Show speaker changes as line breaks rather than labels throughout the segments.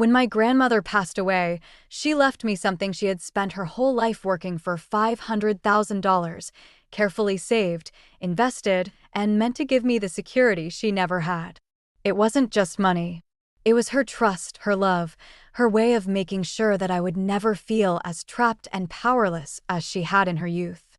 When my grandmother passed away, she left me something she had spent her whole life working for $500,000, carefully saved, invested, and meant to give me the security she never had. It wasn't just money. It was her trust, her love, her way of making sure that I would never feel as trapped and powerless as she had in her youth.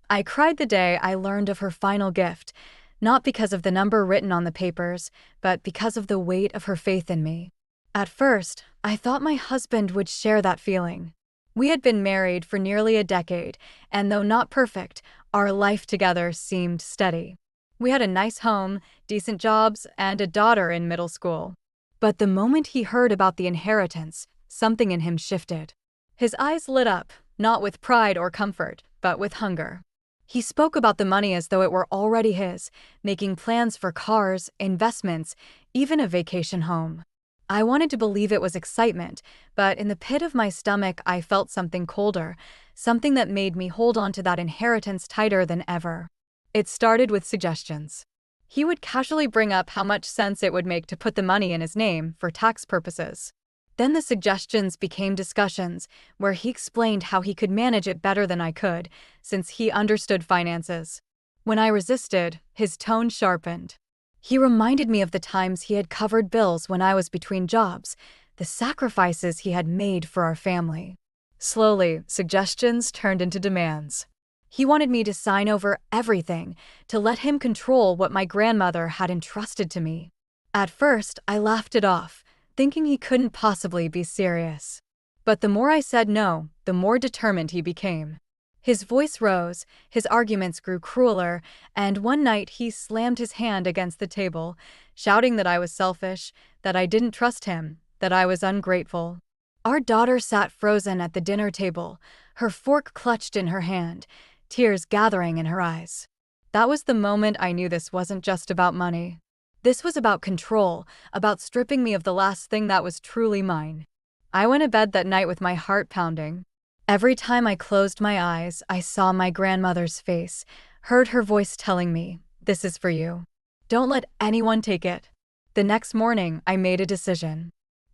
I cried the day I learned of her final gift, not because of the number written on the papers, but because of the weight of her faith in me. At first, I thought my husband would share that feeling. We had been married for nearly a decade, and though not perfect, our life together seemed steady. We had a nice home, decent jobs, and a daughter in middle school. But the moment he heard about the inheritance, something in him shifted. His eyes lit up, not with pride or comfort, but with hunger. He spoke about the money as though it were already his, making plans for cars, investments, even a vacation home. I wanted to believe it was excitement, but in the pit of my stomach I felt something colder, something that made me hold on to that inheritance tighter than ever. It started with suggestions. He would casually bring up how much sense it would make to put the money in his name for tax purposes. Then the suggestions became discussions, where he explained how he could manage it better than I could, since he understood finances. When I resisted, his tone sharpened. He reminded me of the times he had covered bills when I was between jobs, the sacrifices he had made for our family. Slowly, suggestions turned into demands. He wanted me to sign over everything, to let him control what my grandmother had entrusted to me. At first, I laughed it off, thinking he couldn't possibly be serious. But the more I said no, the more determined he became. His voice rose, his arguments grew crueler, and one night he slammed his hand against the table, shouting that I was selfish, that I didn't trust him, that I was ungrateful. Our daughter sat frozen at the dinner table, her fork clutched in her hand, tears gathering in her eyes. That was the moment I knew this wasn't just about money. This was about control, about stripping me of the last thing that was truly mine. I went to bed that night with my heart pounding. Every time I closed my eyes, I saw my grandmother's face, heard her voice telling me, "This is for you. Don't let anyone take it." The next morning, I made a decision.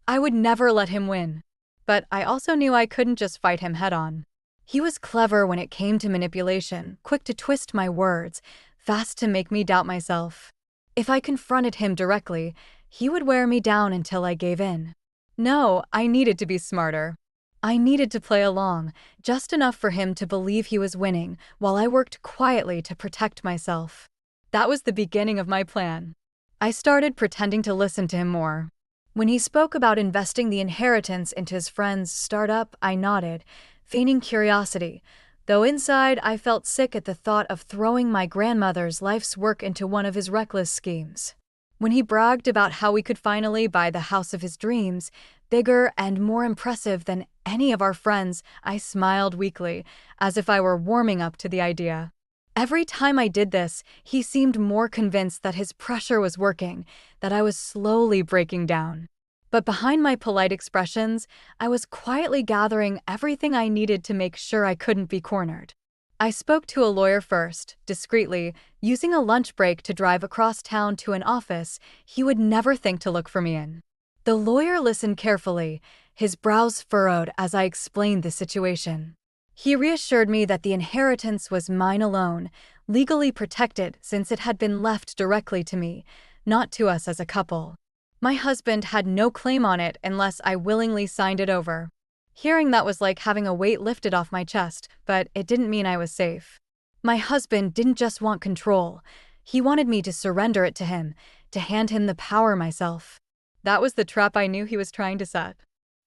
I would never let him win. But I also knew I couldn't just fight him head-on. He was clever when it came to manipulation, quick to twist my words, fast to make me doubt myself. If I confronted him directly, he would wear me down until I gave in. No, I needed to be smarter. I needed to play along, just enough for him to believe he was winning, while I worked quietly to protect myself. That was the beginning of my plan. I started pretending to listen to him more. When he spoke about investing the inheritance into his friend's startup, I nodded, feigning curiosity, though inside I felt sick at the thought of throwing my grandmother's life's work into one of his reckless schemes. When he bragged about how we could finally buy the house of his dreams, bigger and more impressive than any of our friends, I smiled weakly, as if I were warming up to the idea. Every time I did this, he seemed more convinced that his pressure was working, that I was slowly breaking down. But behind my polite expressions, I was quietly gathering everything I needed to make sure I couldn't be cornered. I spoke to a lawyer first, discreetly, using a lunch break to drive across town to an office he would never think to look for me in. The lawyer listened carefully, his brows furrowed as I explained the situation. He reassured me that the inheritance was mine alone, legally protected since it had been left directly to me, not to us as a couple. My husband had no claim on it unless I willingly signed it over. Hearing that was like having a weight lifted off my chest, but it didn't mean I was safe. My husband didn't just want control. He wanted me to surrender it to him, to hand him the power myself. That was the trap I knew he was trying to set.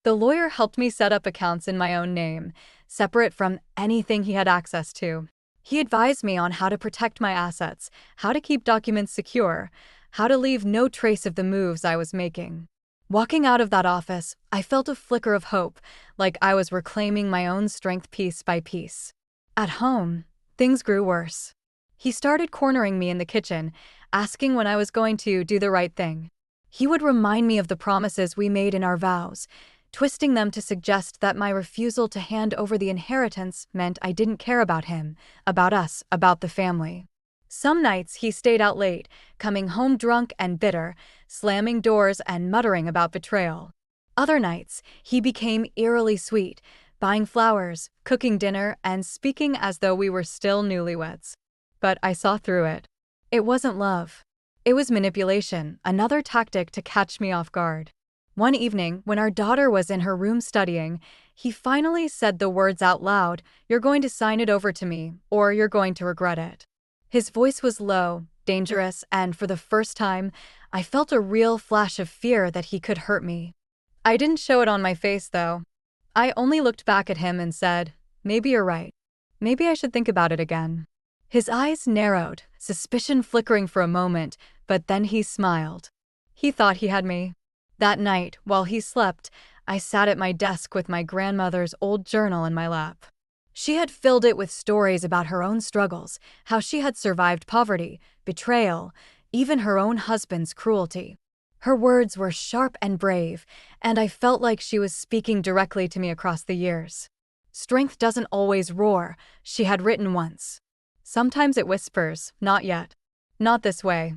The lawyer helped me set up accounts in my own name, separate from anything he had access to. He advised me on how to protect my assets, how to keep documents secure, how to leave no trace of the moves I was making. Walking out of that office, I felt a flicker of hope, like I was reclaiming my own strength piece by piece. At home, things grew worse. He started cornering me in the kitchen, asking when I was going to do the right thing. He would remind me of the promises we made in our vows, twisting them to suggest that my refusal to hand over the inheritance meant I didn't care about him, about us, about the family. Some nights he stayed out late, coming home drunk and bitter, slamming doors and muttering about betrayal. Other nights, he became eerily sweet, buying flowers, cooking dinner, and speaking as though we were still newlyweds. But I saw through it. It wasn't love. It was manipulation, another tactic to catch me off guard. One evening, when our daughter was in her room studying, he finally said the words out loud, "You're going to sign it over to me, or you're going to regret it." His voice was low, dangerous, and for the first time, I felt a real flash of fear that he could hurt me. I didn't show it on my face, though. I only looked back at him and said, "Maybe you're right. Maybe I should think about it again." His eyes narrowed, suspicion flickering for a moment, but then he smiled. He thought he had me. That night, while he slept, I sat at my desk with my grandmother's old journal in my lap. She had filled it with stories about her own struggles, how she had survived poverty, betrayal, even her own husband's cruelty. Her words were sharp and brave, and I felt like she was speaking directly to me across the years. "Strength doesn't always roar," she had written once. "Sometimes it whispers, not yet. Not this way."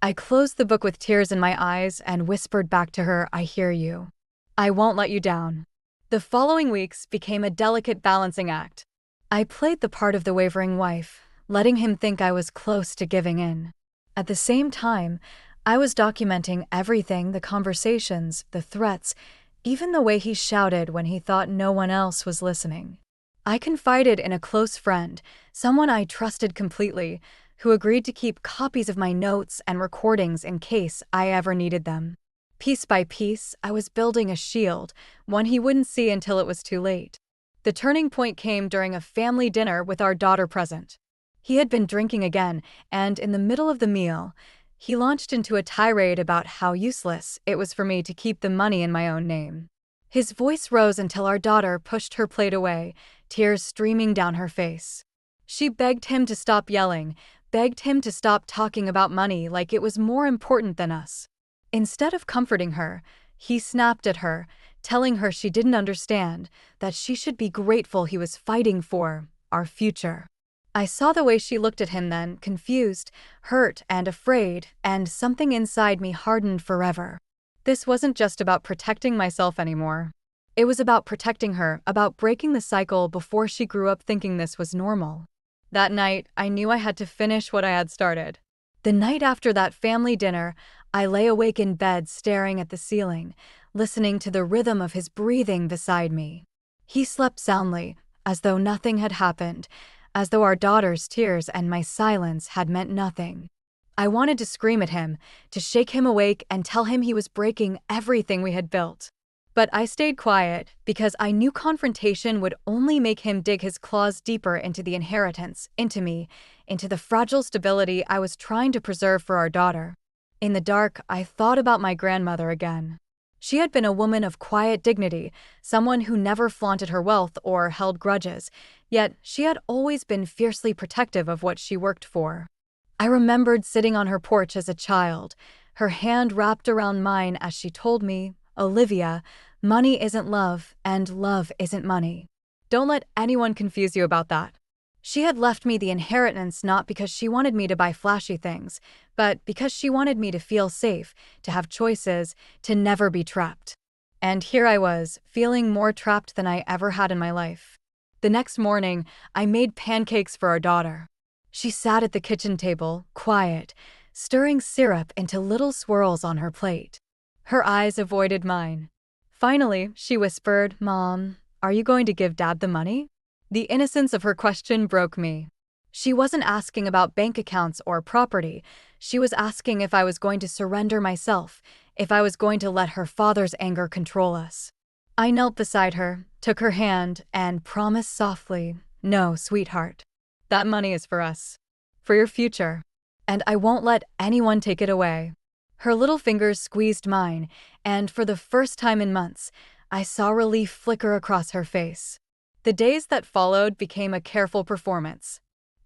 I closed the book with tears in my eyes and whispered back to her, "I hear you. I won't let you down." The following weeks became a delicate balancing act. I played the part of the wavering wife, letting him think I was close to giving in. At the same time, I was documenting everything, the conversations, the threats, even the way he shouted when he thought no one else was listening. I confided in a close friend, someone I trusted completely, who agreed to keep copies of my notes and recordings in case I ever needed them. Piece by piece, I was building a shield, one he wouldn't see until it was too late. The turning point came during a family dinner with our daughter present. He had been drinking again, and in the middle of the meal, he launched into a tirade about how useless it was for me to keep the money in my own name. His voice rose until our daughter pushed her plate away, tears streaming down her face. She begged him to stop yelling, begged him to stop talking about money like it was more important than us. Instead of comforting her, he snapped at her, telling her she didn't understand, that she should be grateful he was fighting for our future. I saw the way she looked at him then, confused, hurt, and afraid, and something inside me hardened forever. This wasn't just about protecting myself anymore. It was about protecting her, about breaking the cycle before she grew up thinking this was normal. That night, I knew I had to finish what I had started. The night after that family dinner, I lay awake in bed staring at the ceiling, listening to the rhythm of his breathing beside me. He slept soundly, as though nothing had happened, as though our daughter's tears and my silence had meant nothing. I wanted to scream at him, to shake him awake and tell him he was breaking everything we had built. But I stayed quiet because I knew confrontation would only make him dig his claws deeper into the inheritance, into me, into the fragile stability I was trying to preserve for our daughter. In the dark, I thought about my grandmother again. She had been a woman of quiet dignity, someone who never flaunted her wealth or held grudges, yet she had always been fiercely protective of what she worked for. I remembered sitting on her porch as a child, her hand wrapped around mine as she told me, "Olivia, money isn't love, and love isn't money. Don't let anyone confuse you about that." She had left me the inheritance not because she wanted me to buy flashy things, but because she wanted me to feel safe, to have choices, to never be trapped. And here I was, feeling more trapped than I ever had in my life. The next morning, I made pancakes for our daughter. She sat at the kitchen table, quiet, stirring syrup into little swirls on her plate. Her eyes avoided mine. Finally, she whispered, "Mom, are you going to give Dad the money?" The innocence of her question broke me. She wasn't asking about bank accounts or property. She was asking if I was going to surrender myself, if I was going to let her father's anger control us. I knelt beside her, took her hand, and promised softly, "No, sweetheart. That money is for us. For your future. And I won't let anyone take it away." Her little fingers squeezed mine, and for the first time in months, I saw relief flicker across her face. The days that followed became a careful performance.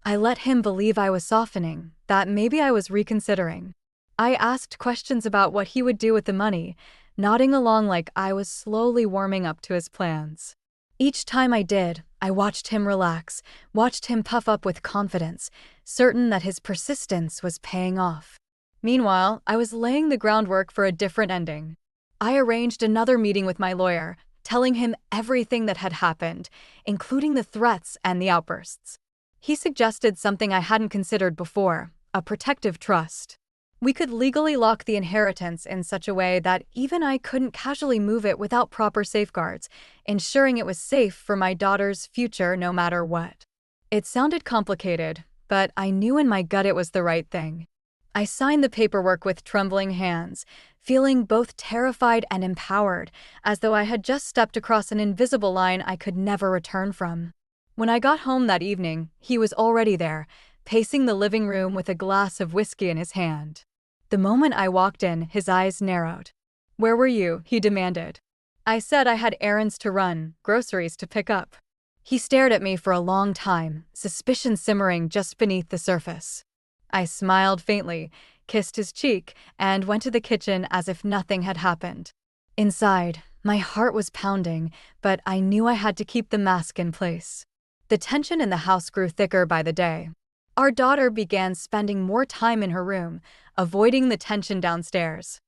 I let him believe I was softening, that maybe I was reconsidering. I asked questions about what he would do with the money, nodding along like I was slowly warming up to his plans. Each time I did, I watched him relax, watched him puff up with confidence, certain that his persistence was paying off. Meanwhile, I was laying the groundwork for a different ending. I arranged another meeting with my lawyer, telling him everything that had happened, including the threats and the outbursts. He suggested something I hadn't considered before, a protective trust. We could legally lock the inheritance in such a way that even I couldn't casually move it without proper safeguards, ensuring it was safe for my daughter's future no matter what. It sounded complicated, but I knew in my gut it was the right thing. I signed the paperwork with trembling hands, feeling both terrified and empowered, as though I had just stepped across an invisible line I could never return from. When I got home that evening, he was already there, pacing the living room with a glass of whiskey in his hand. The moment I walked in, his eyes narrowed. "Where were you?" he demanded. I said I had errands to run, groceries to pick up. He stared at me for a long time, suspicion simmering just beneath the surface. I smiled faintly, kissed his cheek, and went to the kitchen as if nothing had happened. Inside, my heart was pounding, but I knew I had to keep the mask in place. The tension in the house grew thicker by the day. Our daughter began spending more time in her room, avoiding the tension downstairs.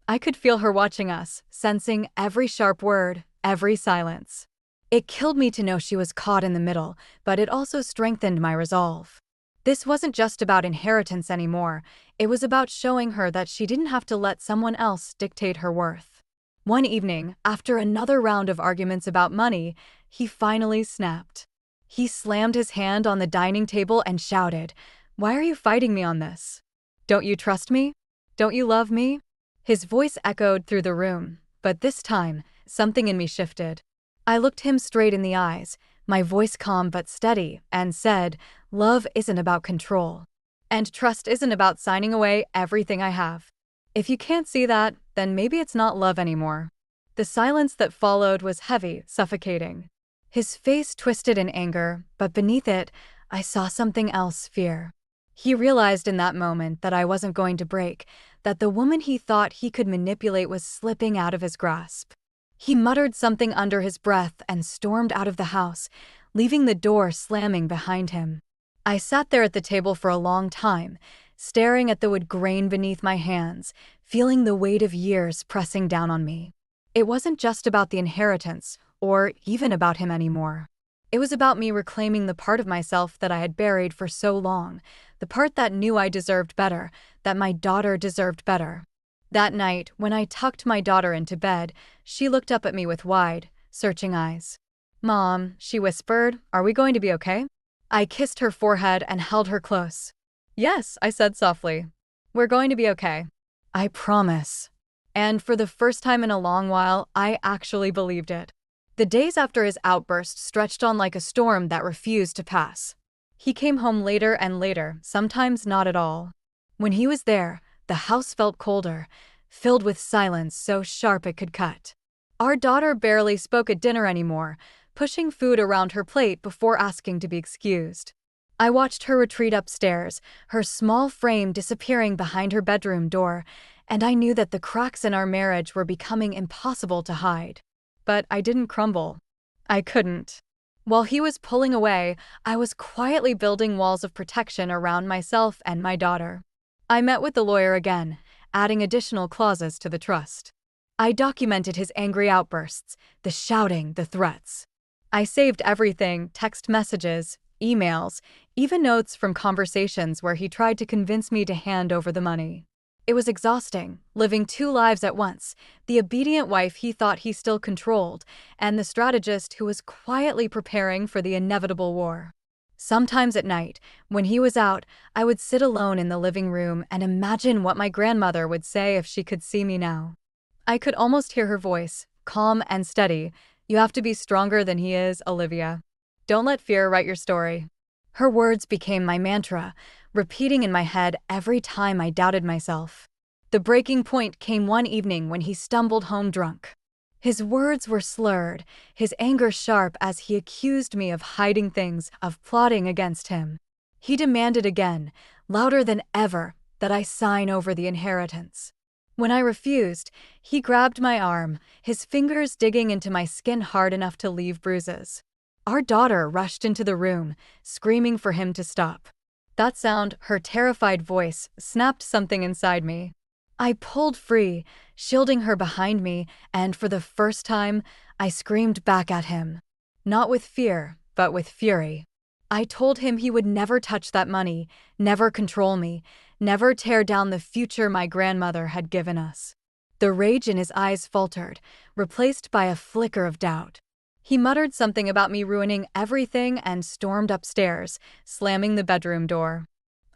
I could feel her watching us, sensing every sharp word, every silence. It killed me to know she was caught in the middle, but it also strengthened my resolve. This wasn't just about inheritance anymore, it was about showing her that she didn't have to let someone else dictate her worth. One evening, after another round of arguments about money, he finally snapped. He slammed his hand on the dining table and shouted, "Why are you fighting me on this? Don't you trust me? Don't you love me?" His voice echoed through the room, but this time, something in me shifted. I looked him straight in the eyes, my voice calm but steady, and said, "Love isn't about control. And trust isn't about signing away everything I have. If you can't see that, then maybe it's not love anymore." The silence that followed was heavy, suffocating. His face twisted in anger, but beneath it, I saw something else: fear. He realized in that moment that I wasn't going to break, that the woman he thought he could manipulate was slipping out of his grasp. He muttered something under his breath and stormed out of the house, leaving the door slamming behind him. I sat there at the table for a long time, staring at the wood grain beneath my hands, feeling the weight of years pressing down on me. It wasn't just about the inheritance, or even about him anymore. It was about me reclaiming the part of myself that I had buried for so long, the part that knew I deserved better, that my daughter deserved better. That night, when I tucked my daughter into bed, she looked up at me with wide, searching eyes. "Mom," she whispered, "are we going to be okay?" I kissed her forehead and held her close. "Yes," I said softly. "We're going to be okay. I promise." And for the first time in a long while, I actually believed it. The days after his outburst stretched on like a storm that refused to pass. He came home later and later, sometimes not at all. When he was there, the house felt colder, filled with silence so sharp it could cut. Our daughter barely spoke at dinner anymore, pushing food around her plate before asking to be excused. I watched her retreat upstairs, her small frame disappearing behind her bedroom door, and I knew that the cracks in our marriage were becoming impossible to hide. But I didn't crumble. I couldn't. While he was pulling away, I was quietly building walls of protection around myself and my daughter. I met with the lawyer again, adding additional clauses to the trust. I documented his angry outbursts, the shouting, the threats. I saved everything: text messages, emails, even notes from conversations where he tried to convince me to hand over the money. It was exhausting, living two lives at once, the obedient wife he thought he still controlled, and the strategist who was quietly preparing for the inevitable war. Sometimes at night, when he was out, I would sit alone in the living room and imagine what my grandmother would say if she could see me now. I could almost hear her voice, calm and steady. "You have to be stronger than he is, Olivia. Don't let fear write your story." Her words became my mantra, repeating in my head every time I doubted myself. The breaking point came one evening when he stumbled home drunk. His words were slurred, his anger sharp as he accused me of hiding things, of plotting against him. He demanded again, louder than ever, that I sign over the inheritance. When I refused, he grabbed my arm, his fingers digging into my skin hard enough to leave bruises. Our daughter rushed into the room, screaming for him to stop. That sound, her terrified voice, snapped something inside me. I pulled free, shielding her behind me, and for the first time, I screamed back at him. Not with fear, but with fury. I told him he would never touch that money, never control me, never tear down the future my grandmother had given us. The rage in his eyes faltered, replaced by a flicker of doubt. He muttered something about me ruining everything and stormed upstairs, slamming the bedroom door.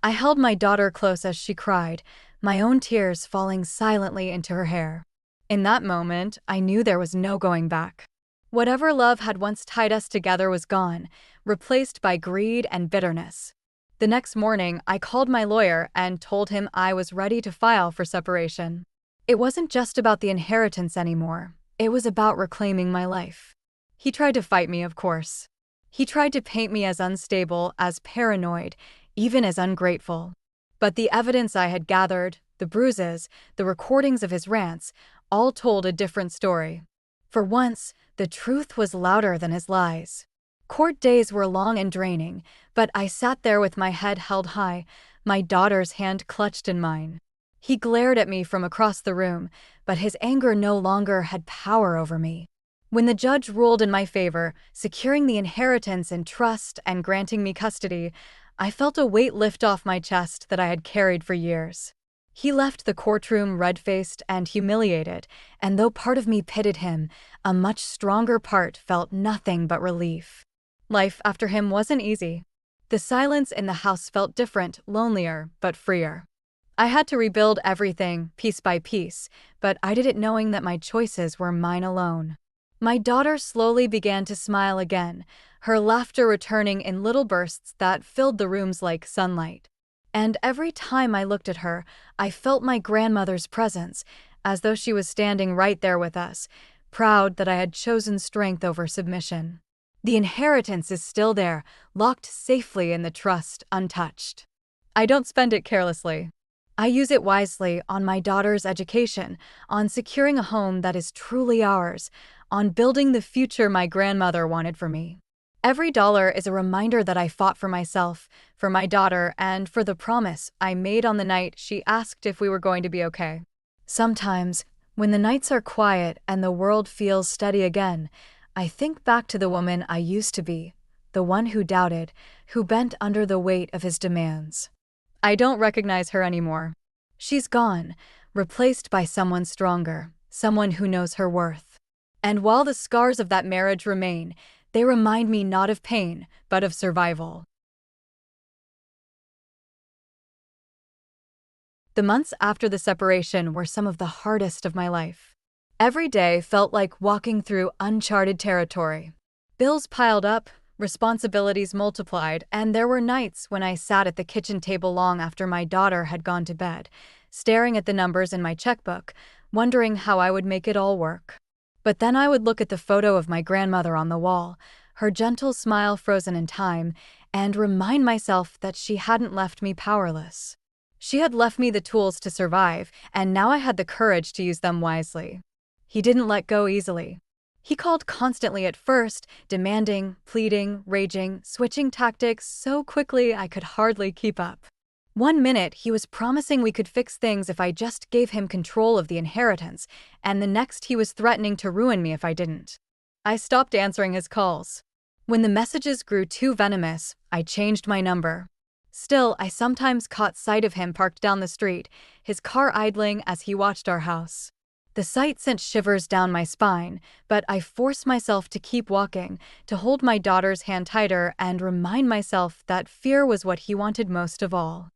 I held my daughter close as she cried, my own tears falling silently into her hair. In that moment, I knew there was no going back. Whatever love had once tied us together was gone, replaced by greed and bitterness. The next morning, I called my lawyer and told him I was ready to file for separation. It wasn't just about the inheritance anymore. It was about reclaiming my life. He tried to fight me, of course. He tried to paint me as unstable, as paranoid, even as ungrateful. But the evidence I had gathered, the bruises, the recordings of his rants, all told a different story. For once, the truth was louder than his lies. Court days were long and draining, but I sat there with my head held high, my daughter's hand clutched in mine. He glared at me from across the room, but his anger no longer had power over me. When the judge ruled in my favor, securing the inheritance in trust and granting me custody, I felt a weight lift off my chest that I had carried for years. He left the courtroom red-faced and humiliated, and though part of me pitied him, a much stronger part felt nothing but relief. Life after him wasn't easy. The silence in the house felt different, lonelier, but freer. I had to rebuild everything, piece by piece, but I did it knowing that my choices were mine alone. My daughter slowly began to smile again, her laughter returning in little bursts that filled the rooms like sunlight. And every time I looked at her, I felt my grandmother's presence, as though she was standing right there with us, proud that I had chosen strength over submission. The inheritance is still there, locked safely in the trust, untouched. I don't spend it carelessly. I use it wisely on my daughter's education, on securing a home that is truly ours, on building the future my grandmother wanted for me. Every dollar is a reminder that I fought for myself, for my daughter, and for the promise I made on the night she asked if we were going to be okay. Sometimes, when the nights are quiet and the world feels steady again, I think back to the woman I used to be, the one who doubted, who bent under the weight of his demands. I don't recognize her anymore. She's gone, replaced by someone stronger, someone who knows her worth. And while the scars of that marriage remain, they remind me not of pain, but of survival. The months after the separation were some of the hardest of my life. Every day felt like walking through uncharted territory. Bills piled up, responsibilities multiplied, and there were nights when I sat at the kitchen table long after my daughter had gone to bed, staring at the numbers in my checkbook, wondering how I would make it all work. But then I would look at the photo of my grandmother on the wall, her gentle smile frozen in time, and remind myself that she hadn't left me powerless. She had left me the tools to survive, and now I had the courage to use them wisely. He didn't let go easily. He called constantly at first, demanding, pleading, raging, switching tactics so quickly I could hardly keep up. One minute, he was promising we could fix things if I just gave him control of the inheritance, and the next he was threatening to ruin me if I didn't. I stopped answering his calls. When the messages grew too venomous, I changed my number. Still, I sometimes caught sight of him parked down the street, his car idling as he watched our house. The sight sent shivers down my spine, but I forced myself to keep walking, to hold my daughter's hand tighter and remind myself that fear was what he wanted most of all.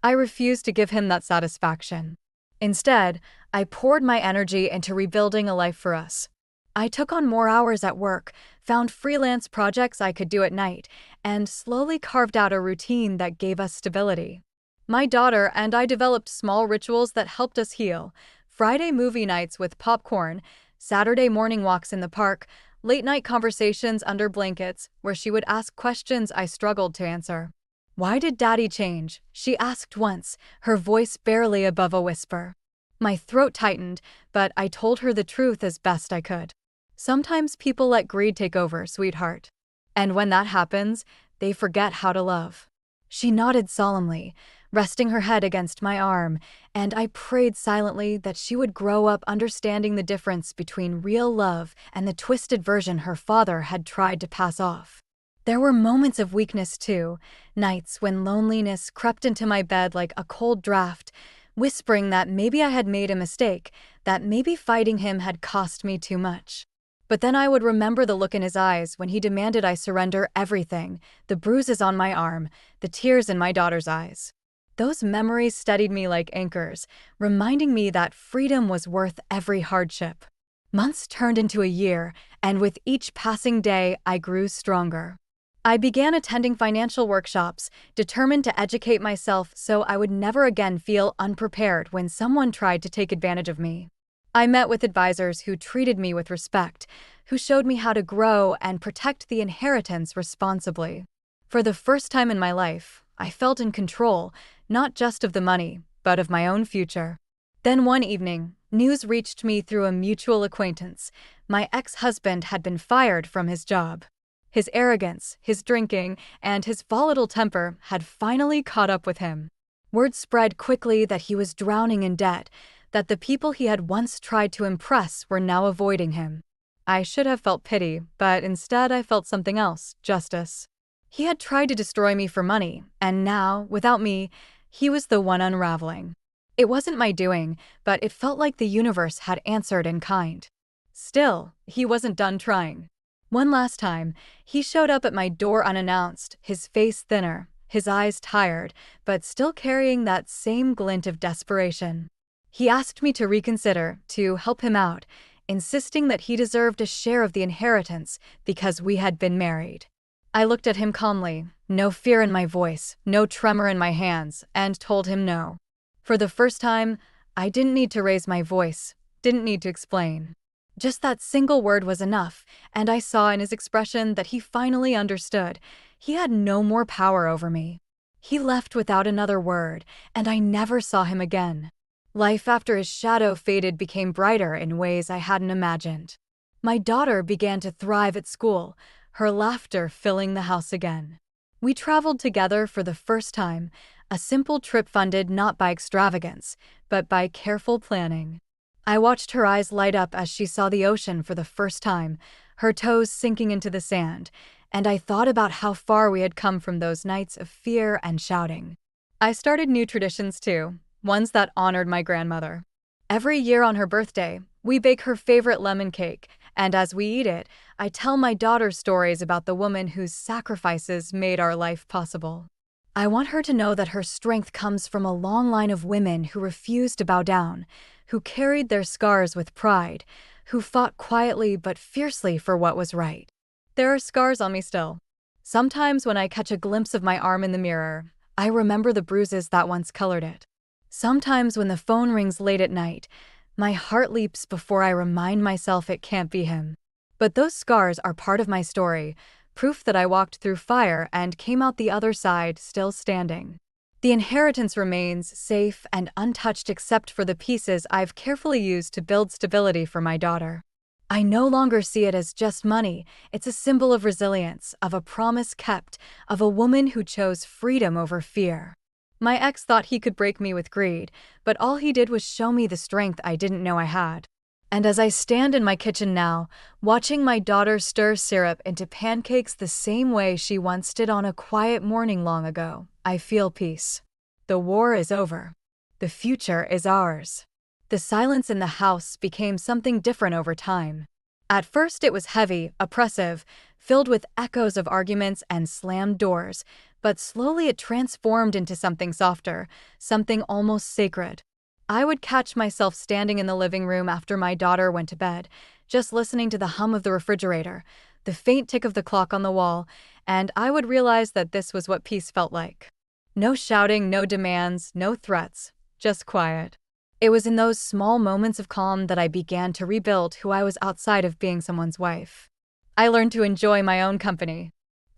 I refused to give him that satisfaction. Instead, I poured my energy into rebuilding a life for us. I took on more hours at work, found freelance projects I could do at night, and slowly carved out a routine that gave us stability. My daughter and I developed small rituals that helped us heal: Friday movie nights with popcorn, Saturday morning walks in the park, late-night conversations under blankets where she would ask questions I struggled to answer. "Why did Daddy change?" she asked once, her voice barely above a whisper. My throat tightened, but I told her the truth as best I could. "Sometimes people let greed take over, sweetheart. And when that happens, they forget how to love." She nodded solemnly, resting her head against my arm, and I prayed silently that she would grow up understanding the difference between real love and the twisted version her father had tried to pass off. There were moments of weakness too, nights when loneliness crept into my bed like a cold draft, whispering that maybe I had made a mistake, that maybe fighting him had cost me too much. But then I would remember the look in his eyes when he demanded I surrender everything, the bruises on my arm, the tears in my daughter's eyes. Those memories steadied me like anchors, reminding me that freedom was worth every hardship. Months turned into a year, and with each passing day, I grew stronger. I began attending financial workshops, determined to educate myself so I would never again feel unprepared when someone tried to take advantage of me. I met with advisors who treated me with respect, who showed me how to grow and protect the inheritance responsibly. For the first time in my life, I felt in control, not just of the money, but of my own future. Then one evening, news reached me through a mutual acquaintance. My ex-husband had been fired from his job. His arrogance, his drinking, and his volatile temper had finally caught up with him. Word spread quickly that he was drowning in debt, that the people he had once tried to impress were now avoiding him. I should have felt pity, but instead I felt something else, justice. He had tried to destroy me for money, and now, without me, he was the one unraveling. It wasn't my doing, but it felt like the universe had answered in kind. Still, he wasn't done trying. One last time, he showed up at my door unannounced, his face thinner, his eyes tired, but still carrying that same glint of desperation. He asked me to reconsider, to help him out, insisting that he deserved a share of the inheritance because we had been married. I looked at him calmly, no fear in my voice, no tremor in my hands, and told him no. For the first time, I didn't need to raise my voice, didn't need to explain. Just that single word was enough, and I saw in his expression that he finally understood. He had no more power over me. He left without another word, and I never saw him again. Life after his shadow faded became brighter in ways I hadn't imagined. My daughter began to thrive at school, her laughter filling the house again. We traveled together for the first time, a simple trip funded not by extravagance, but by careful planning. I watched her eyes light up as she saw the ocean for the first time, her toes sinking into the sand, and I thought about how far we had come from those nights of fear and shouting. I started new traditions too, ones that honored my grandmother. Every year on her birthday, we bake her favorite lemon cake, and as we eat it, I tell my daughter stories about the woman whose sacrifices made our life possible. I want her to know that her strength comes from a long line of women who refused to bow down, who carried their scars with pride, who fought quietly but fiercely for what was right. There are scars on me still. Sometimes when I catch a glimpse of my arm in the mirror, I remember the bruises that once colored it. Sometimes when the phone rings late at night, my heart leaps before I remind myself it can't be him. But those scars are part of my story, proof that I walked through fire and came out the other side still standing. The inheritance remains safe and untouched except for the pieces I've carefully used to build stability for my daughter. I no longer see it as just money. It's a symbol of resilience, of a promise kept, of a woman who chose freedom over fear. My ex thought he could break me with greed, but all he did was show me the strength I didn't know I had. And as I stand in my kitchen now, watching my daughter stir syrup into pancakes the same way she once did on a quiet morning long ago, I feel peace. The war is over. The future is ours. The silence in the house became something different over time. At first it was heavy, oppressive, filled with echoes of arguments and slammed doors, but slowly it transformed into something softer, something almost sacred. I would catch myself standing in the living room after my daughter went to bed, just listening to the hum of the refrigerator, the faint tick of the clock on the wall, and I would realize that this was what peace felt like. No shouting, no demands, no threats, just quiet. It was in those small moments of calm that I began to rebuild who I was outside of being someone's wife. I learned to enjoy my own company.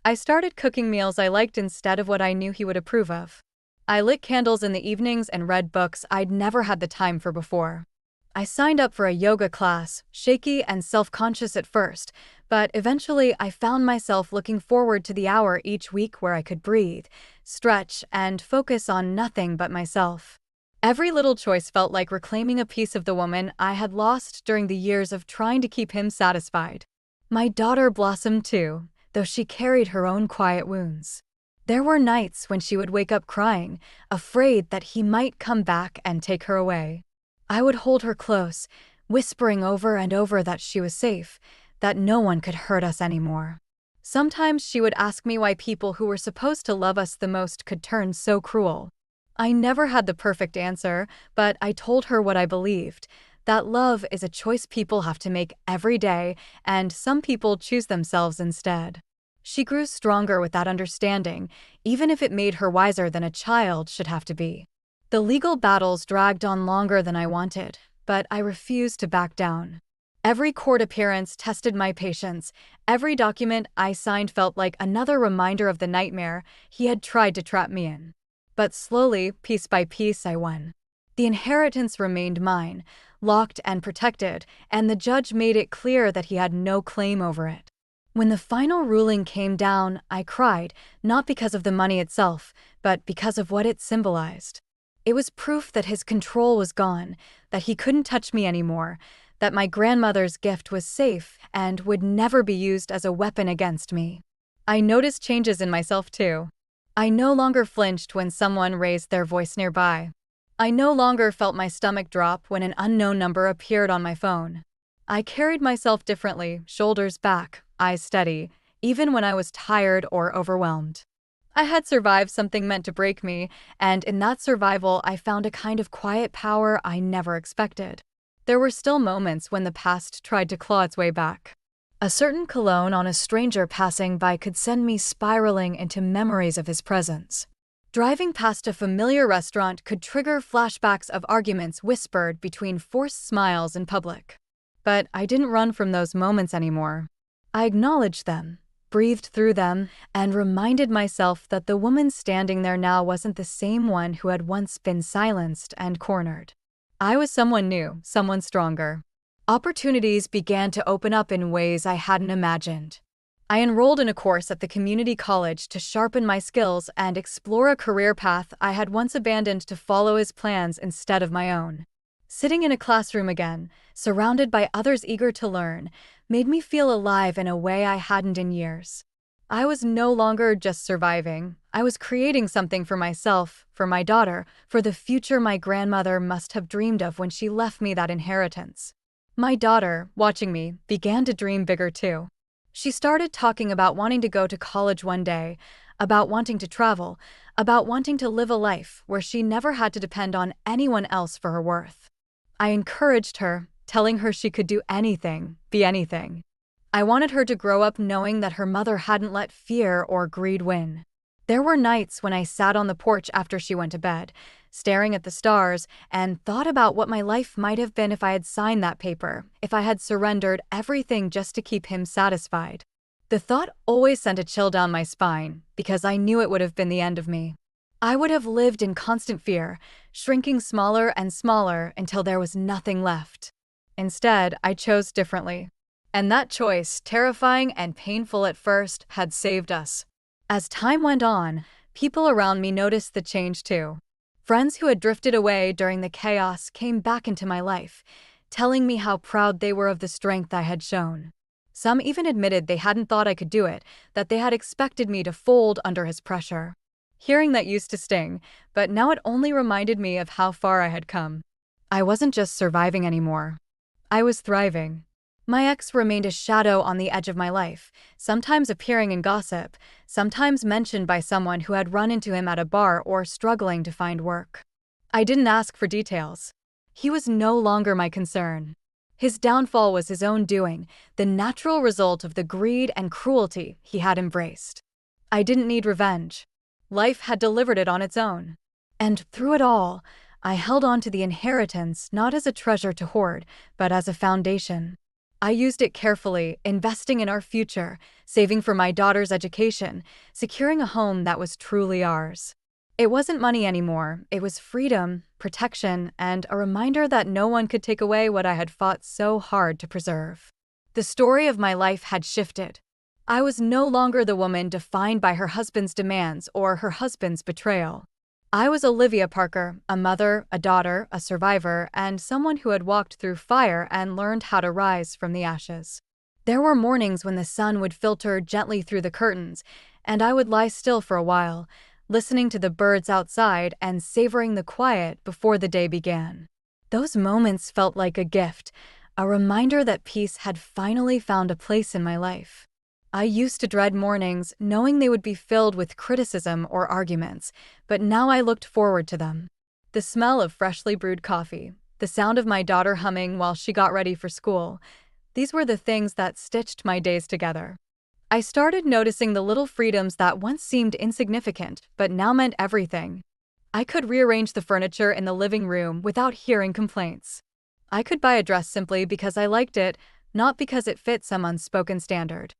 I started cooking meals I liked instead of what I knew he would approve of. I lit candles in the evenings and read books I'd never had the time for before. I signed up for a yoga class, shaky and self-conscious at first, but eventually I found myself looking forward to the hour each week where I could breathe, stretch, and focus on nothing but myself. Every little choice felt like reclaiming a piece of the woman I had lost during the years of trying to keep him satisfied. My daughter blossomed too, though she carried her own quiet wounds. There were nights when she would wake up crying, afraid that he might come back and take her away. I would hold her close, whispering over and over that she was safe, that no one could hurt us anymore. Sometimes she would ask me why people who were supposed to love us the most could turn so cruel. I never had the perfect answer, but I told her what I believed, that love is a choice people have to make every day, and some people choose themselves instead. She grew stronger with that understanding, even if it made her wiser than a child should have to be. The legal battles dragged on longer than I wanted, but I refused to back down. Every court appearance tested my patience. Every document I signed felt like another reminder of the nightmare he had tried to trap me in. But slowly, piece by piece, I won. The inheritance remained mine, locked and protected, and the judge made it clear that he had no claim over it. When the final ruling came down, I cried, not because of the money itself, but because of what it symbolized. It was proof that his control was gone, that he couldn't touch me anymore, that my grandmother's gift was safe and would never be used as a weapon against me. I noticed changes in myself too. I no longer flinched when someone raised their voice nearby. I no longer felt my stomach drop when an unknown number appeared on my phone. I carried myself differently, shoulders back, eyes steady, even when I was tired or overwhelmed. I had survived something meant to break me, and in that survival I found a kind of quiet power I never expected. There were still moments when the past tried to claw its way back. A certain cologne on a stranger passing by could send me spiraling into memories of his presence. Driving past a familiar restaurant could trigger flashbacks of arguments whispered between forced smiles in public. But I didn't run from those moments anymore. I acknowledged them, breathed through them, and reminded myself that the woman standing there now wasn't the same one who had once been silenced and cornered. I was someone new, someone stronger. Opportunities began to open up in ways I hadn't imagined. I enrolled in a course at the community college to sharpen my skills and explore a career path I had once abandoned to follow his plans instead of my own. Sitting in a classroom again, surrounded by others eager to learn, made me feel alive in a way I hadn't in years. I was no longer just surviving. I was creating something for myself, for my daughter, for the future my grandmother must have dreamed of when she left me that inheritance. My daughter, watching me, began to dream bigger too. She started talking about wanting to go to college one day, about wanting to travel, about wanting to live a life where she never had to depend on anyone else for her worth. I encouraged her, telling her she could do anything, be anything. I wanted her to grow up knowing that her mother hadn't let fear or greed win. There were nights when I sat on the porch after she went to bed, staring at the stars, and thought about what my life might have been if I had signed that paper, if I had surrendered everything just to keep him satisfied. The thought always sent a chill down my spine, because I knew it would have been the end of me. I would have lived in constant fear, shrinking smaller and smaller until there was nothing left. Instead, I chose differently. And that choice, terrifying and painful at first, had saved us. As time went on, people around me noticed the change too. Friends who had drifted away during the chaos came back into my life, telling me how proud they were of the strength I had shown. Some even admitted they hadn't thought I could do it, that they had expected me to fold under his pressure. Hearing that used to sting, but now it only reminded me of how far I had come. I wasn't just surviving anymore. I was thriving. My ex remained a shadow on the edge of my life, sometimes appearing in gossip, sometimes mentioned by someone who had run into him at a bar or struggling to find work. I didn't ask for details. He was no longer my concern. His downfall was his own doing, the natural result of the greed and cruelty he had embraced. I didn't need revenge. Life had delivered it on its own. And through it all, I held on to the inheritance not as a treasure to hoard, but as a foundation. I used it carefully, investing in our future, saving for my daughter's education, securing a home that was truly ours. It wasn't money anymore. It was freedom, protection, and a reminder that no one could take away what I had fought so hard to preserve. The story of my life had shifted. I was no longer the woman defined by her husband's demands or her husband's betrayal. I was Olivia Parker, a mother, a daughter, a survivor, and someone who had walked through fire and learned how to rise from the ashes. There were mornings when the sun would filter gently through the curtains, and I would lie still for a while, listening to the birds outside and savoring the quiet before the day began. Those moments felt like a gift, a reminder that peace had finally found a place in my life. I used to dread mornings, knowing they would be filled with criticism or arguments, but now I looked forward to them. The smell of freshly brewed coffee, the sound of my daughter humming while she got ready for school, these were the things that stitched my days together. I started noticing the little freedoms that once seemed insignificant, but now meant everything. I could rearrange the furniture in the living room without hearing complaints. I could buy a dress simply because I liked it, not because it fit some unspoken standard.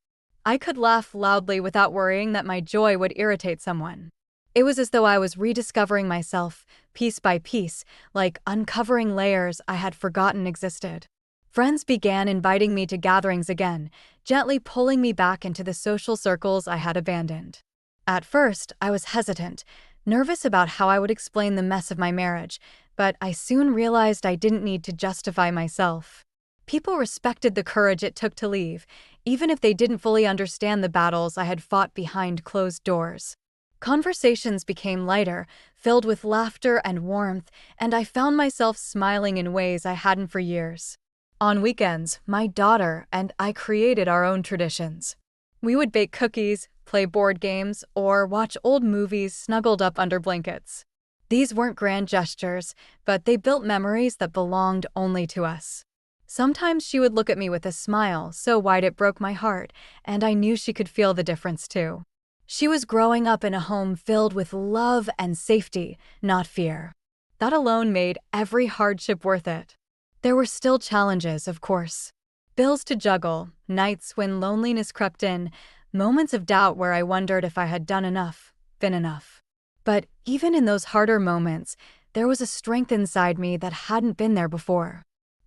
I could laugh loudly without worrying that my joy would irritate someone. It was as though I was rediscovering myself, piece by piece, like uncovering layers I had forgotten existed. Friends began inviting me to gatherings again, gently pulling me back into the social circles I had abandoned. At first, I was hesitant, nervous about how I would explain the mess of my marriage, but I soon realized I didn't need to justify myself. People respected the courage it took to leave, even if they didn't fully understand the battles I had fought behind closed doors. Conversations became lighter, filled with laughter and warmth, and I found myself smiling in ways I hadn't for years. On weekends, my daughter and I created our own traditions. We would bake cookies, play board games, or watch old movies snuggled up under blankets. These weren't grand gestures, but they built memories that belonged only to us. Sometimes she would look at me with a smile so wide it broke my heart, and I knew she could feel the difference too. She was growing up in a home filled with love and safety, not fear. That alone made every hardship worth it. There were still challenges, of course. Bills to juggle, nights when loneliness crept in, moments of doubt where I wondered if I had done enough, been enough. But even in those harder moments, there was a strength inside me that hadn't been there before.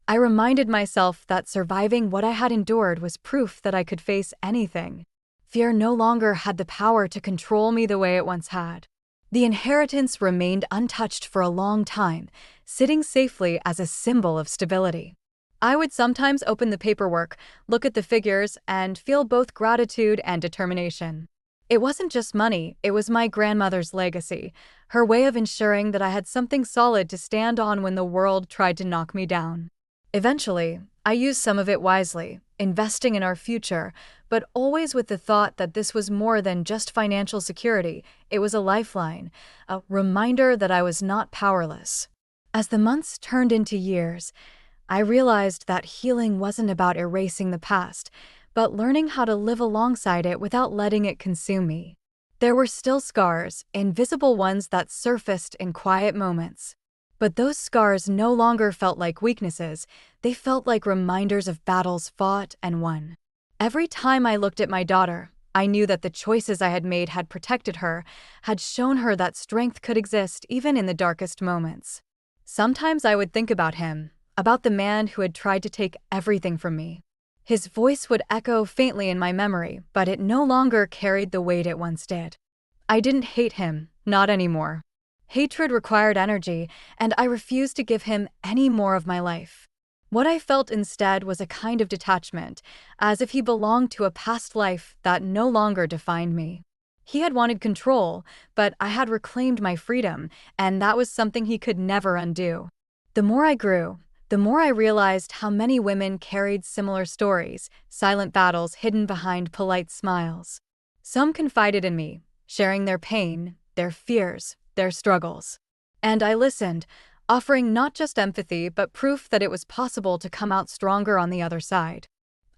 I reminded myself that surviving what I had endured was proof that I could face anything. Fear no longer had the power to control me the way it once had. The inheritance remained untouched for a long time, sitting safely as a symbol of stability. I would sometimes open the paperwork, look at the figures, and feel both gratitude and determination. It wasn't just money, it was my grandmother's legacy, her way of ensuring that I had something solid to stand on when the world tried to knock me down. Eventually, I used some of it wisely, investing in our future, but always with the thought that this was more than just financial security. It was a lifeline, a reminder that I was not powerless. As the months turned into years, I realized that healing wasn't about erasing the past, but learning how to live alongside it without letting it consume me. There were still scars, invisible ones that surfaced in quiet moments. But those scars no longer felt like weaknesses, they felt like reminders of battles fought and won. Every time I looked at my daughter, I knew that the choices I had made had protected her, had shown her that strength could exist even in the darkest moments. Sometimes I would think about him, about the man who had tried to take everything from me. His voice would echo faintly in my memory, but it no longer carried the weight it once did. I didn't hate him, not anymore. Hatred required energy, and I refused to give him any more of my life. What I felt instead was a kind of detachment, as if he belonged to a past life that no longer defined me. He had wanted control, but I had reclaimed my freedom, and that was something he could never undo. The more I grew, the more I realized how many women carried similar stories, silent battles hidden behind polite smiles. Some confided in me, sharing their pain, their fears, their struggles. And I listened, offering not just empathy but proof that it was possible to come out stronger on the other side.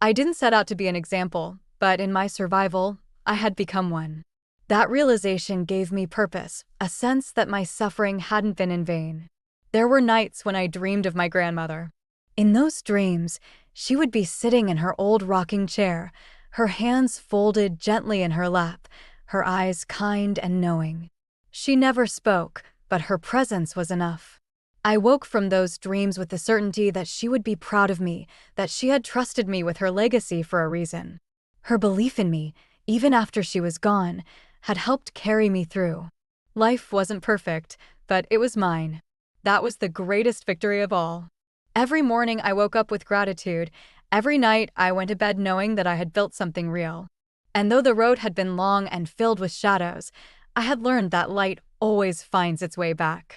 I didn't set out to be an example, but in my survival, I had become one. That realization gave me purpose, a sense that my suffering hadn't been in vain. There were nights when I dreamed of my grandmother. In those dreams, she would be sitting in her old rocking chair, her hands folded gently in her lap, her eyes kind and knowing. She never spoke, but her presence was enough. I woke from those dreams with the certainty that she would be proud of me, that she had trusted me with her legacy for a reason. Her belief in me, even after she was gone, had helped carry me through. Life wasn't perfect, but it was mine. That was the greatest victory of all. Every morning I woke up with gratitude. Every night I went to bed knowing that I had built something real. And though the road had been long and filled with shadows, I had learned that light always finds its way back.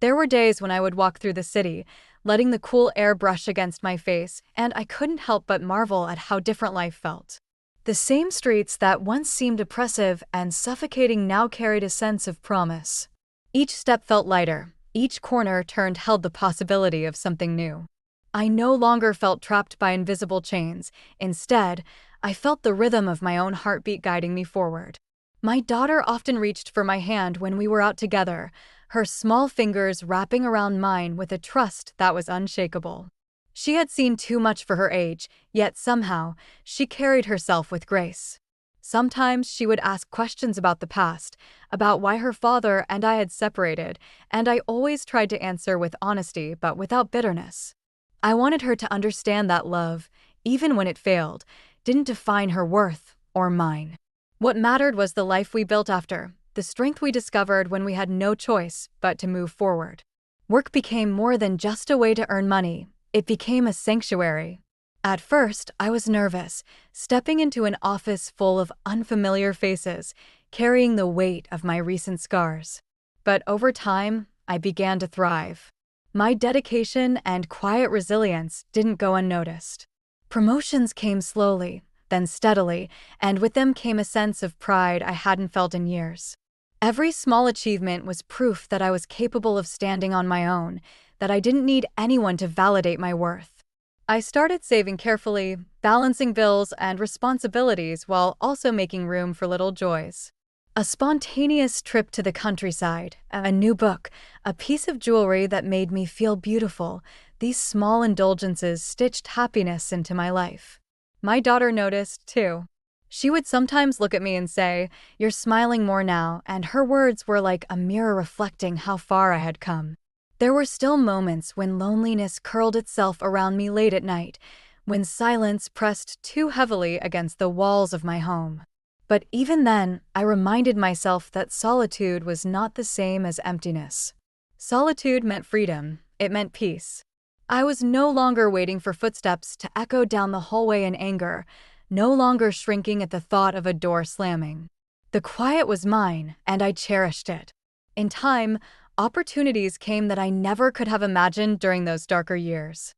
There were days when I would walk through the city, letting the cool air brush against my face, and I couldn't help but marvel at how different life felt. The same streets that once seemed oppressive and suffocating now carried a sense of promise. Each step felt lighter, each corner turned held the possibility of something new. I no longer felt trapped by invisible chains. Instead, I felt the rhythm of my own heartbeat guiding me forward. My daughter often reached for my hand when we were out together, her small fingers wrapping around mine with a trust that was unshakable. She had seen too much for her age, yet somehow, she carried herself with grace. Sometimes she would ask questions about the past, about why her father and I had separated, and I always tried to answer with honesty but without bitterness. I wanted her to understand that love, even when it failed, didn't define her worth or mine. What mattered was the life we built after, the strength we discovered when we had no choice but to move forward. Work became more than just a way to earn money. It became a sanctuary. At first, I was nervous, stepping into an office full of unfamiliar faces, carrying the weight of my recent scars. But over time, I began to thrive. My dedication and quiet resilience didn't go unnoticed. Promotions came slowly, then steadily, and with them came a sense of pride I hadn't felt in years. Every small achievement was proof that I was capable of standing on my own, that I didn't need anyone to validate my worth. I started saving carefully, balancing bills and responsibilities while also making room for little joys. A spontaneous trip to the countryside, a new book, a piece of jewelry that made me feel beautiful, these small indulgences stitched happiness into my life. My daughter noticed, too. She would sometimes look at me and say, "You're smiling more now," and her words were like a mirror reflecting how far I had come. There were still moments when loneliness curled itself around me late at night, when silence pressed too heavily against the walls of my home. But even then, I reminded myself that solitude was not the same as emptiness. Solitude meant freedom. It meant peace. I was no longer waiting for footsteps to echo down the hallway in anger, no longer shrinking at the thought of a door slamming. The quiet was mine, and I cherished it. In time, opportunities came that I never could have imagined during those darker years.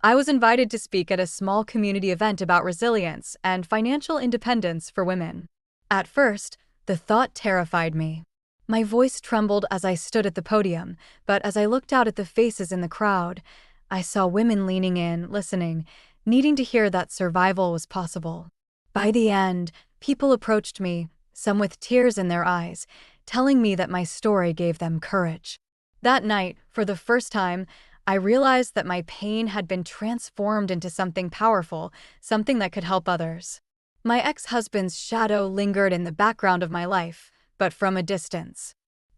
I was invited to speak at a small community event about resilience and financial independence for women. At first, the thought terrified me. My voice trembled as I stood at the podium, but as I looked out at the faces in the crowd, I saw women leaning in, listening, needing to hear that survival was possible. By the end, people approached me, some with tears in their eyes, telling me that my story gave them courage. That night, for the first time, I realized that my pain had been transformed into something powerful, something that could help others. My ex-husband's shadow lingered in the background of my life, but from a distance.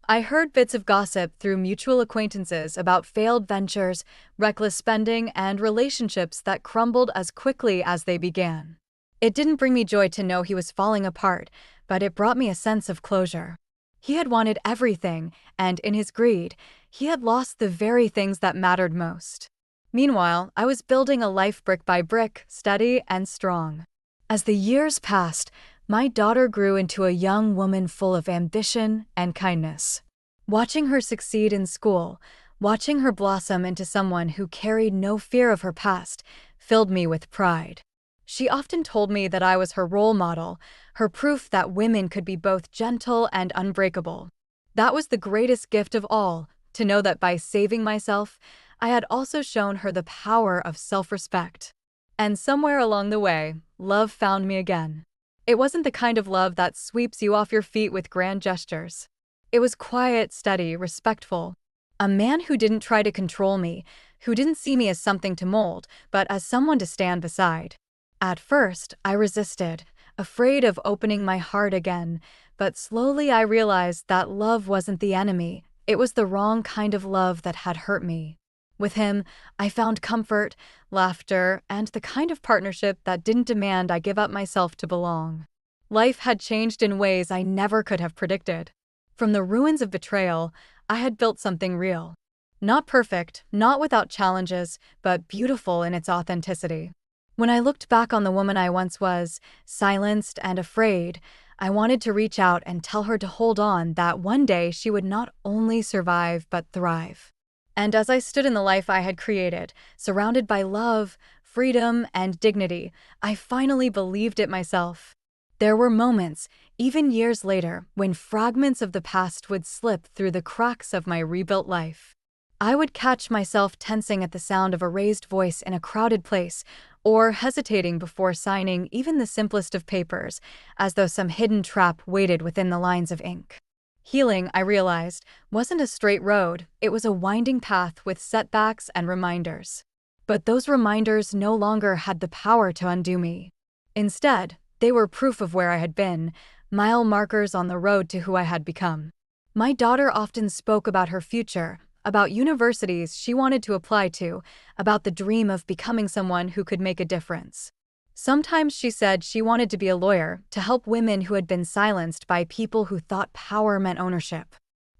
I heard bits of gossip through mutual acquaintances about failed ventures, reckless spending, and relationships that crumbled as quickly as they began. It didn't bring me joy to know he was falling apart, but it brought me a sense of closure. He had wanted everything, and in his greed, he had lost the very things that mattered most. Meanwhile, I was building a life brick by brick, steady and strong. As the years passed, my daughter grew into a young woman full of ambition and kindness. Watching her succeed in school, watching her blossom into someone who carried no fear of her past, filled me with pride. She often told me that I was her role model, her proof that women could be both gentle and unbreakable. That was the greatest gift of all, to know that by saving myself, I had also shown her the power of self-respect. And somewhere along the way, love found me again. It wasn't the kind of love that sweeps you off your feet with grand gestures. It was quiet, steady, respectful. A man who didn't try to control me, who didn't see me as something to mold, but as someone to stand beside. At first, I resisted, afraid of opening my heart again, But slowly I realized that love wasn't the enemy, it was the wrong kind of love that had hurt me. With him, I found comfort, laughter, and the kind of partnership that didn't demand I give up myself to belong. Life had changed in ways I never could have predicted. From the ruins of betrayal, I had built something real. Not perfect, not without challenges, but beautiful in its authenticity. When I looked back on the woman I once was, silenced and afraid, I wanted to reach out and tell her to hold on, that one day she would not only survive but thrive. And as I stood in the life I had created, surrounded by love, freedom, and dignity, I finally believed it myself. There were moments, even years later, when fragments of the past would slip through the cracks of my rebuilt life. I would catch myself tensing at the sound of a raised voice in a crowded place, or hesitating before signing even the simplest of papers, as though some hidden trap waited within the lines of ink. Healing, I realized, wasn't a straight road, it was a winding path with setbacks and reminders. But those reminders no longer had the power to undo me. Instead, they were proof of where I had been, mile markers on the road to who I had become. My daughter often spoke about her future, about universities she wanted to apply to, about the dream of becoming someone who could make a difference. Sometimes she said she wanted to be a lawyer, to help women who had been silenced by people who thought power meant ownership.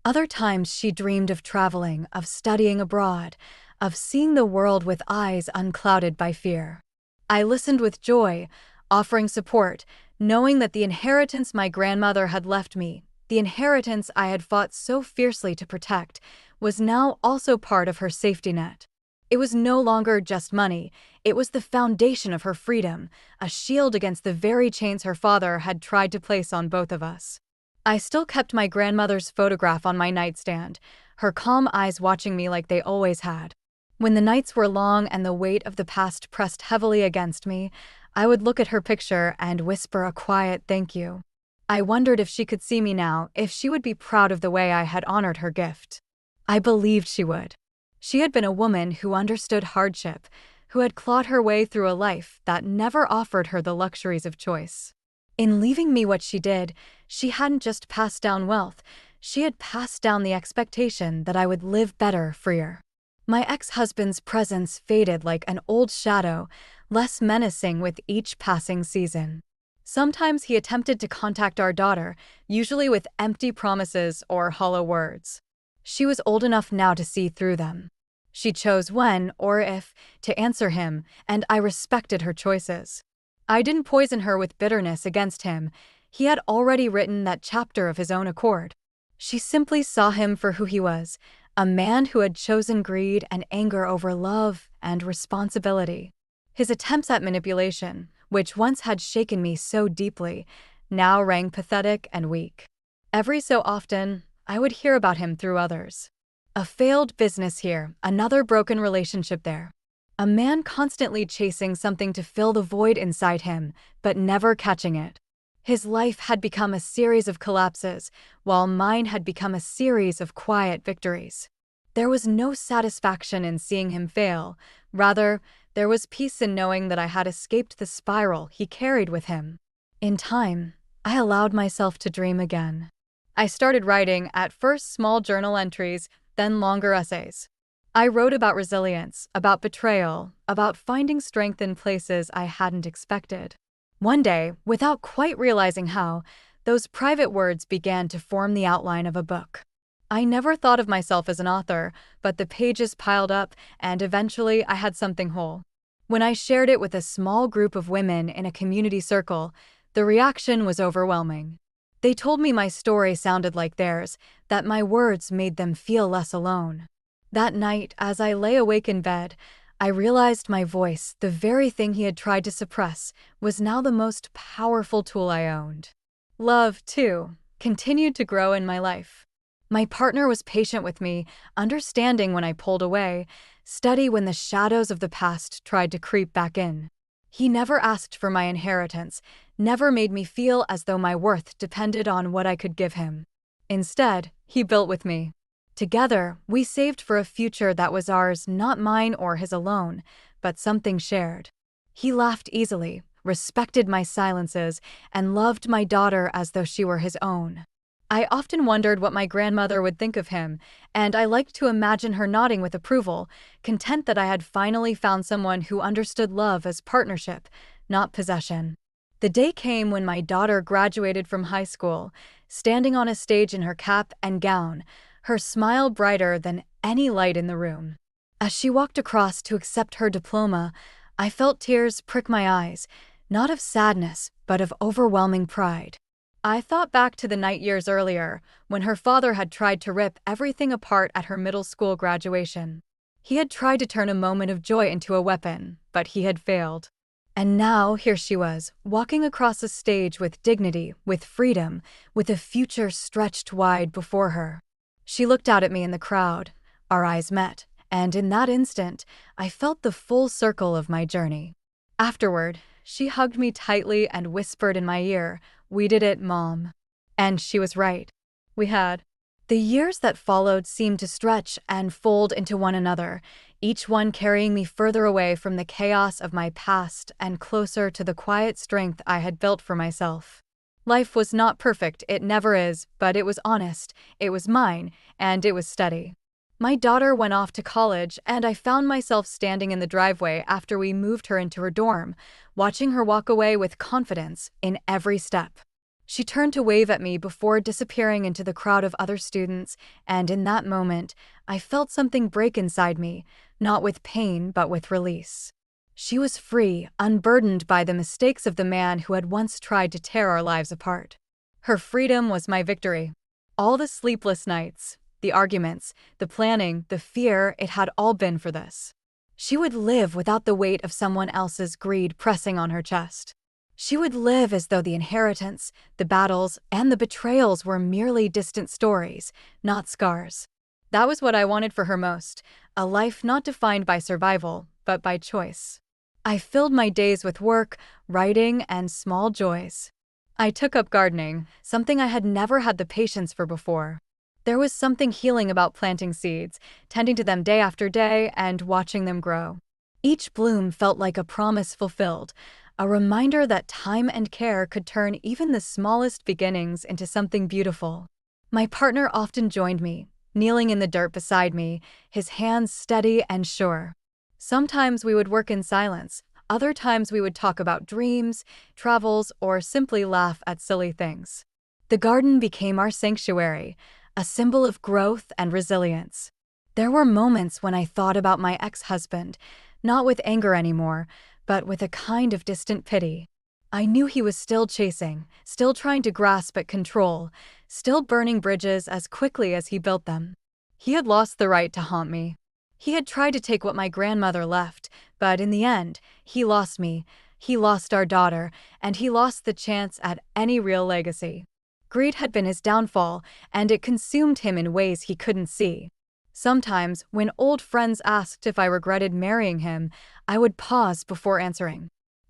Other times she dreamed of traveling, of studying abroad, of seeing the world with eyes unclouded by fear. I listened with joy, offering support, knowing that the inheritance my grandmother had left me, the inheritance I had fought so fiercely to protect, was now also part of her safety net. It was no longer just money, it was the foundation of her freedom, a shield against the very chains her father had tried to place on both of us. I still kept my grandmother's photograph on my nightstand, her calm eyes watching me like they always had. When the nights were long and the weight of the past pressed heavily against me, I would look at her picture and whisper a quiet thank you. I wondered if she could see me now, if she would be proud of the way I had honored her gift. I believed she would. She had been a woman who understood hardship, who had clawed her way through a life that never offered her the luxuries of choice. In leaving me what she did, she hadn't just passed down wealth, she had passed down the expectation that I would live better, freer. My ex-husband's presence faded like an old shadow, less menacing with each passing season. Sometimes he attempted to contact our daughter, usually with empty promises or hollow words. She was old enough now to see through them. She chose when, or if, to answer him, and I respected her choices. I didn't poison her with bitterness against him. He had already written that chapter of his own accord. She simply saw him for who he was, a man who had chosen greed and anger over love and responsibility. His attempts at manipulation, which once had shaken me so deeply, now rang pathetic and weak. Every so often, I would hear about him through others. A failed business here, another broken relationship there. A man constantly chasing something to fill the void inside him, but never catching it. His life had become a series of collapses, while mine had become a series of quiet victories. There was no satisfaction in seeing him fail. Rather, there was peace in knowing that I had escaped the spiral he carried with him. In time, I allowed myself to dream again. I started writing, at first small journal entries, then longer essays. I wrote about resilience, about betrayal, about finding strength in places I hadn't expected. One day, without quite realizing how, those private words began to form the outline of a book. I never thought of myself as an author, but the pages piled up, and eventually I had something whole. When I shared it with a small group of women in a community circle, the reaction was overwhelming. They told me my story sounded like theirs, that my words made them feel less alone. That night, as I lay awake in bed, I realized my voice, the very thing he had tried to suppress, was now the most powerful tool I owned. Love, too, continued to grow in my life. My partner was patient with me, understanding when I pulled away, steady when the shadows of the past tried to creep back in. He never asked for my inheritance, never made me feel as though my worth depended on what I could give him. Instead, he built with me. Together, we saved for a future that was ours, not mine or his alone, but something shared. He laughed easily, respected my silences, and loved my daughter as though she were his own. I often wondered what my grandmother would think of him, and I liked to imagine her nodding with approval, content that I had finally found someone who understood love as partnership, not possession. The day came when my daughter graduated from high school, standing on a stage in her cap and gown, her smile brighter than any light in the room. As she walked across to accept her diploma, I felt tears prick my eyes, not of sadness, but of overwhelming pride. I thought back to the night years earlier, when her father had tried to rip everything apart at her middle school graduation. He had tried to turn a moment of joy into a weapon, but he had failed. And now, here she was, walking across a stage with dignity, with freedom, with a future stretched wide before her. She looked out at me in the crowd. Our eyes met, and in that instant, I felt the full circle of my journey. Afterward, she hugged me tightly and whispered in my ear, "We did it, Mom." And she was right. We had. The years that followed seemed to stretch and fold into one another, each one carrying me further away from the chaos of my past and closer to the quiet strength I had built for myself. Life was not perfect, it never is, but it was honest, it was mine, and it was steady. My daughter went off to college, and I found myself standing in the driveway after we moved her into her dorm, watching her walk away with confidence in every step. She turned to wave at me before disappearing into the crowd of other students, and in that moment, I felt something break inside me, not with pain but with release. She was free, unburdened by the mistakes of the man who had once tried to tear our lives apart. Her freedom was my victory. All the sleepless nights, the arguments, the planning, the fear, it had all been for this. She would live without the weight of someone else's greed pressing on her chest. She would live as though the inheritance, the battles, and the betrayals were merely distant stories, not scars. That was what I wanted for her most, a life not defined by survival, but by choice. I filled my days with work, writing, and small joys. I took up gardening, something I had never had the patience for before. There was something healing about planting seeds, tending to them day after day, and watching them grow. Each bloom felt like a promise fulfilled, a reminder that time and care could turn even the smallest beginnings into something beautiful. My partner often joined me, kneeling in the dirt beside me, his hands steady and sure. Sometimes we would work in silence, other times we would talk about dreams, travels, or simply laugh at silly things. The garden became our sanctuary, a symbol of growth and resilience. There were moments when I thought about my ex-husband, not with anger anymore, but with a kind of distant pity. I knew he was still chasing, still trying to grasp at control, still burning bridges as quickly as he built them. He had lost the right to haunt me. He had tried to take what my grandmother left, but in the end, he lost me, he lost our daughter, and he lost the chance at any real legacy. Greed had been his downfall, and it consumed him in ways he couldn't see. Sometimes, when old friends asked if I regretted marrying him, I would pause before answering.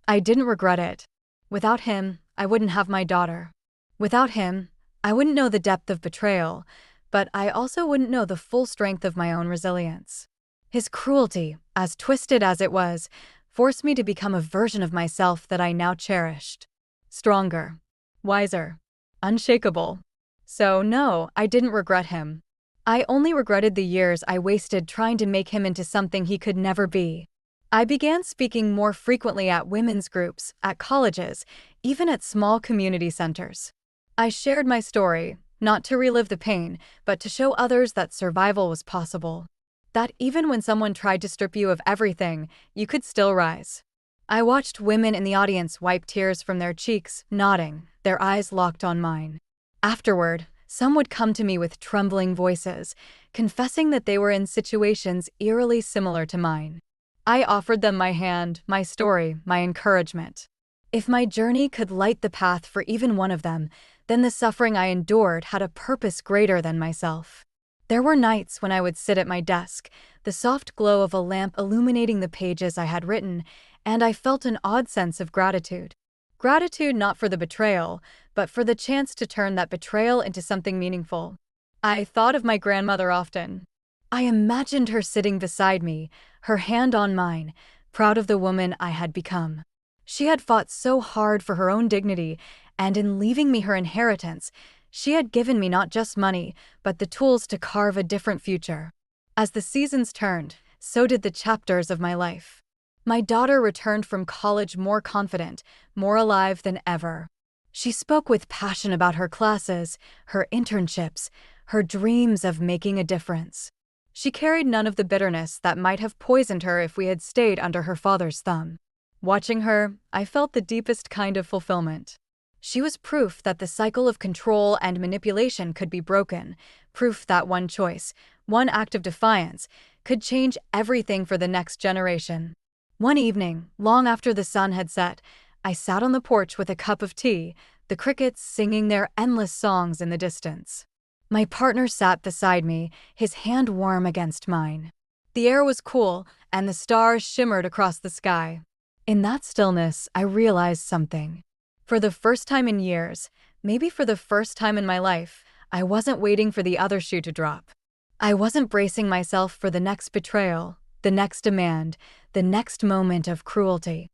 I didn't regret it. Without him, I wouldn't have my daughter. Without him, I wouldn't know the depth of betrayal, but I also wouldn't know the full strength of my own resilience. His cruelty, as twisted as it was, forced me to become a version of myself that I now cherished. Stronger, wiser, unshakable. So no, I didn't regret him. I only regretted the years I wasted trying to make him into something he could never be. I began speaking more frequently at women's groups, at colleges, even at small community centers. I shared my story, not to relive the pain, but to show others that survival was possible. That even when someone tried to strip you of everything, you could still rise. I watched women in the audience wipe tears from their cheeks, nodding, their eyes locked on mine. Afterward, some would come to me with trembling voices, confessing that they were in situations eerily similar to mine. I offered them my hand, my story, my encouragement. If my journey could light the path for even one of them, then the suffering I endured had a purpose greater than myself. There were nights when I would sit at my desk, the soft glow of a lamp illuminating the pages I had written, and I felt an odd sense of gratitude. Gratitude not for the betrayal, but for the chance to turn that betrayal into something meaningful. I thought of my grandmother often. I imagined her sitting beside me, her hand on mine, proud of the woman I had become. She had fought so hard for her own dignity, and in leaving me her inheritance, she had given me not just money, but the tools to carve a different future. As the seasons turned, so did the chapters of my life. My daughter returned from college more confident, more alive than ever. She spoke with passion about her classes, her internships, her dreams of making a difference. She carried none of the bitterness that might have poisoned her if we had stayed under her father's thumb. Watching her, I felt the deepest kind of fulfillment. She was proof that the cycle of control and manipulation could be broken, proof that one choice, one act of defiance, could change everything for the next generation. One evening, long after the sun had set, I sat on the porch with a cup of tea, the crickets singing their endless songs in the distance. My partner sat beside me, his hand warm against mine. The air was cool, and the stars shimmered across the sky. In that stillness, I realized something. For the first time in years, maybe for the first time in my life, I wasn't waiting for the other shoe to drop. I wasn't bracing myself for the next betrayal, the next demand, the next moment of cruelty.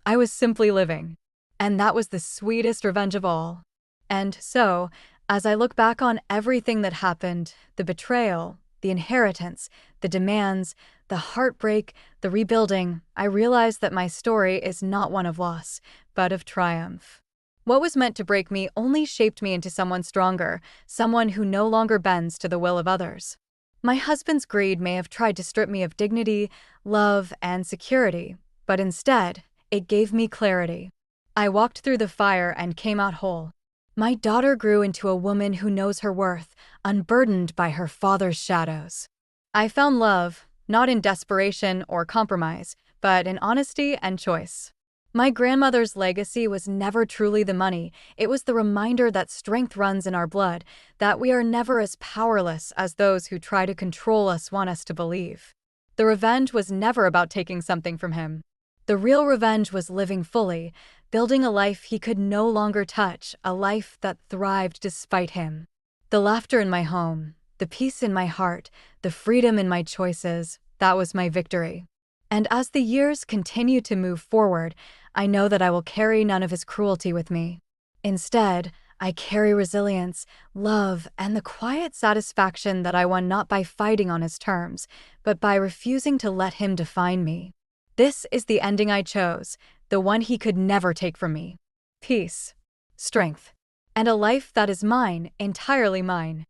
I was simply living. And that was the sweetest revenge of all. And so, as I look back on everything that happened, the betrayal, the inheritance, the demands, the heartbreak, the rebuilding, I realize that my story is not one of loss, but of triumph. What was meant to break me only shaped me into someone stronger, someone who no longer bends to the will of others. My husband's greed may have tried to strip me of dignity, love, and security, but instead, it gave me clarity. I walked through the fire and came out whole. My daughter grew into a woman who knows her worth, unburdened by her father's shadows. I found love, not in desperation or compromise, but in honesty and choice. My grandmother's legacy was never truly the money, it was the reminder that strength runs in our blood, that we are never as powerless as those who try to control us want us to believe. The revenge was never about taking something from him. The real revenge was living fully, building a life he could no longer touch, a life that thrived despite him. The laughter in my home, the peace in my heart, the freedom in my choices, that was my victory. And as the years continue to move forward, I know that I will carry none of his cruelty with me. Instead, I carry resilience, love, and the quiet satisfaction that I won not by fighting on his terms, but by refusing to let him define me. This is the ending I chose, the one he could never take from me. Peace, strength, and a life that is mine, entirely mine.